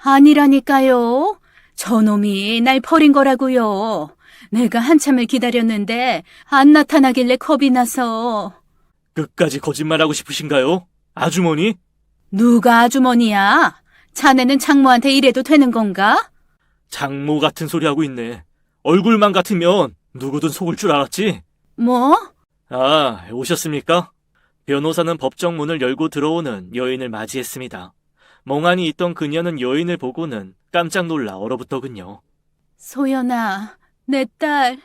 아니라니까요. 저놈이 날 버린 거라고요. 내가 한참을 기다렸는데 안 나타나길래 겁이 나서. 끝까지 거짓말하고 싶으신가요? 아주머니? 누가 아주머니야? 자네는 장모한테 이래도 되는 건가? 장모 같은 소리 하고 있네. 얼굴만 같으면 누구든 속을 줄 알았지? 뭐? 아, 오셨습니까? 변호사는 법정 문을 열고 들어오는 여인을 맞이했습니다. 멍하니 있던 그녀는 여인을 보고는 깜짝 놀라 얼어붙더군요. 소연아, 내 딸.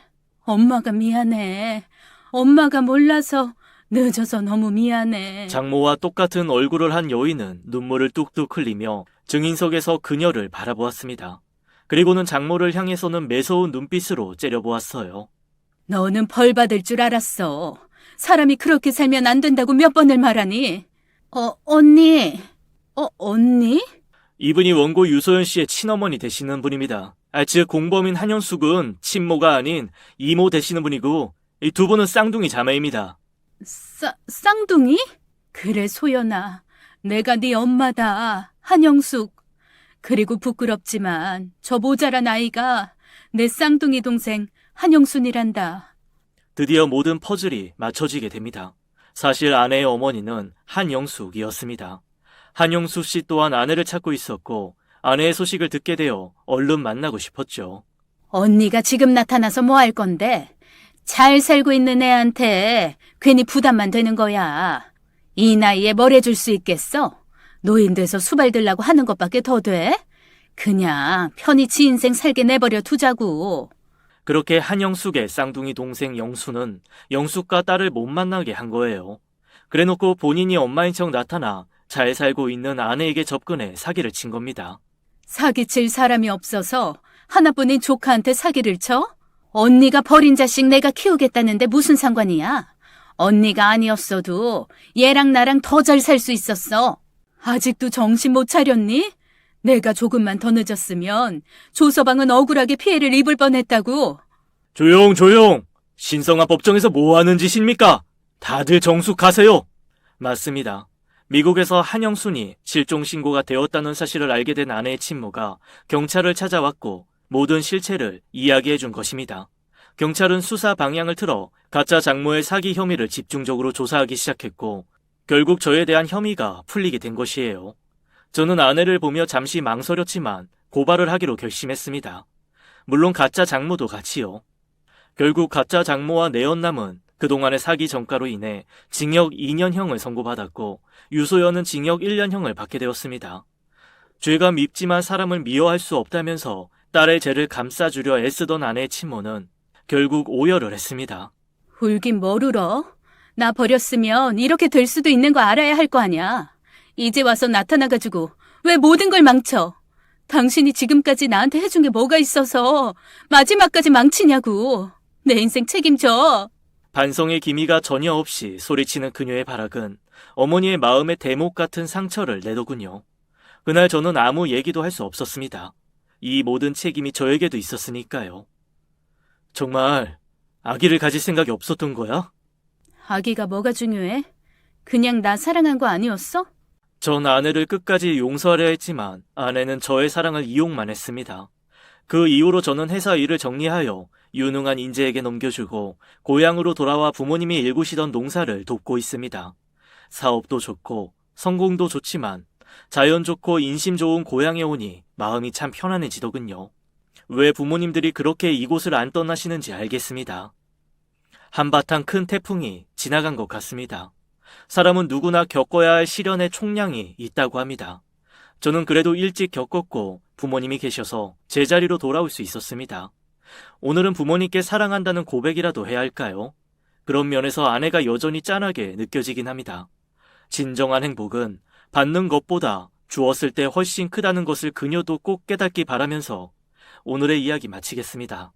엄마가 미안해. 엄마가 몰라서 늦어서 너무 미안해. 장모와 똑같은 얼굴을 한 여인은 눈물을 뚝뚝 흘리며 증인석에서 그녀를 바라보았습니다. 그리고는 장모를 향해서는 매서운 눈빛으로 째려보았어요. 너는 벌 받을 줄 알았어. 사람이 그렇게 살면 안 된다고 몇 번을 말하니? 언니. 언니? 이분이 원고 유소연 씨의 친어머니 되시는 분입니다. 즉 공범인 한영숙은 친모가 아닌 이모 되시는 분이고 이 두 분은 쌍둥이 자매입니다. 쌍둥이? 그래, 소연아. 내가 네 엄마다. 한영숙. 그리고 부끄럽지만 저 모자란 아이가 내 쌍둥이 동생 한영순이란다. 드디어 모든 퍼즐이 맞춰지게 됩니다. 사실 아내의 어머니는 한영숙이었습니다. 한영숙 씨 또한 아내를 찾고 있었고 아내의 소식을 듣게 되어 얼른 만나고 싶었죠. 언니가 지금 나타나서 뭐 할 건데? 잘 살고 있는 애한테 괜히 부담만 되는 거야. 이 나이에 뭘 해줄 수 있겠어? 노인 돼서 수발들라고 하는 것밖에 더 돼? 그냥 편히 지 인생 살게 내버려 두자고. 그렇게 한영숙의 쌍둥이 동생 영수는 영숙과 딸을 못 만나게 한 거예요. 그래놓고 본인이 엄마인 척 나타나 잘 살고 있는 아내에게 접근해 사기를 친 겁니다. 사기칠 사람이 없어서 하나뿐인 조카한테 사기를 쳐? 언니가 버린 자식 내가 키우겠다는데 무슨 상관이야? 언니가 아니었어도 얘랑 나랑 더 잘 살 수 있었어. 아직도 정신 못 차렸니? 내가 조금만 더 늦었으면 조서방은 억울하게 피해를 입을 뻔했다고. 조용! 신성한 법정에서 뭐 하는 짓입니까? 다들 정숙하세요. 맞습니다. 미국에서 한영순이 실종 신고가 되었다는 사실을 알게 된 아내의 친모가 경찰을 찾아왔고 모든 실체를 이야기해 준 것입니다. 경찰은 수사 방향을 틀어 가짜 장모의 사기 혐의를 집중적으로 조사하기 시작했고 결국 저에 대한 혐의가 풀리게 된 것이에요. 저는 아내를 보며 잠시 망설였지만 고발을 하기로 결심했습니다. 물론 가짜 장모도 같이요. 결국 가짜 장모와 내연남은 그동안의 사기 전가로 인해 징역 2년형을 선고받았고 유소연은 징역 1년형을 받게 되었습니다. 죄가 밉지만 사람을 미워할 수 없다면서 딸의 죄를 감싸주려 애쓰던 아내의 친모는 결국 오열을 했습니다. 울긴 뭘 울어? 나 버렸으면 이렇게 될 수도 있는 거 알아야 할 거 아니야. 이제 와서 나타나가지고 왜 모든 걸 망쳐? 당신이 지금까지 나한테 해준 게 뭐가 있어서 마지막까지 망치냐고. 내 인생 책임져. 반성의 기미가 전혀 없이 소리치는 그녀의 발악은 어머니의 마음에 대목 같은 상처를 내더군요. 그날 저는 아무 얘기도 할 수 없었습니다. 이 모든 책임이 저에게도 있었으니까요. 정말 아기를 가질 생각이 없었던 거야? 아기가 뭐가 중요해? 그냥 나 사랑한 거 아니었어? 전 아내를 끝까지 용서하려 했지만 아내는 저의 사랑을 이용만 했습니다. 그 이후로 저는 회사 일을 정리하여 유능한 인재에게 넘겨주고 고향으로 돌아와 부모님이 일구시던 농사를 돕고 있습니다. 사업도 좋고 성공도 좋지만 자연 좋고 인심 좋은 고향에 오니 마음이 참 편안해지더군요. 왜 부모님들이 그렇게 이곳을 안 떠나시는지 알겠습니다. 한바탕 큰 태풍이 지나간 것 같습니다. 사람은 누구나 겪어야 할 시련의 총량이 있다고 합니다. 저는 그래도 일찍 겪었고 부모님이 계셔서 제자리로 돌아올 수 있었습니다. 오늘은 부모님께 사랑한다는 고백이라도 해야 할까요? 그런 면에서 아내가 여전히 짠하게 느껴지긴 합니다. 진정한 행복은 받는 것보다 주었을 때 훨씬 크다는 것을 그녀도 꼭 깨닫기 바라면서 오늘의 이야기 마치겠습니다.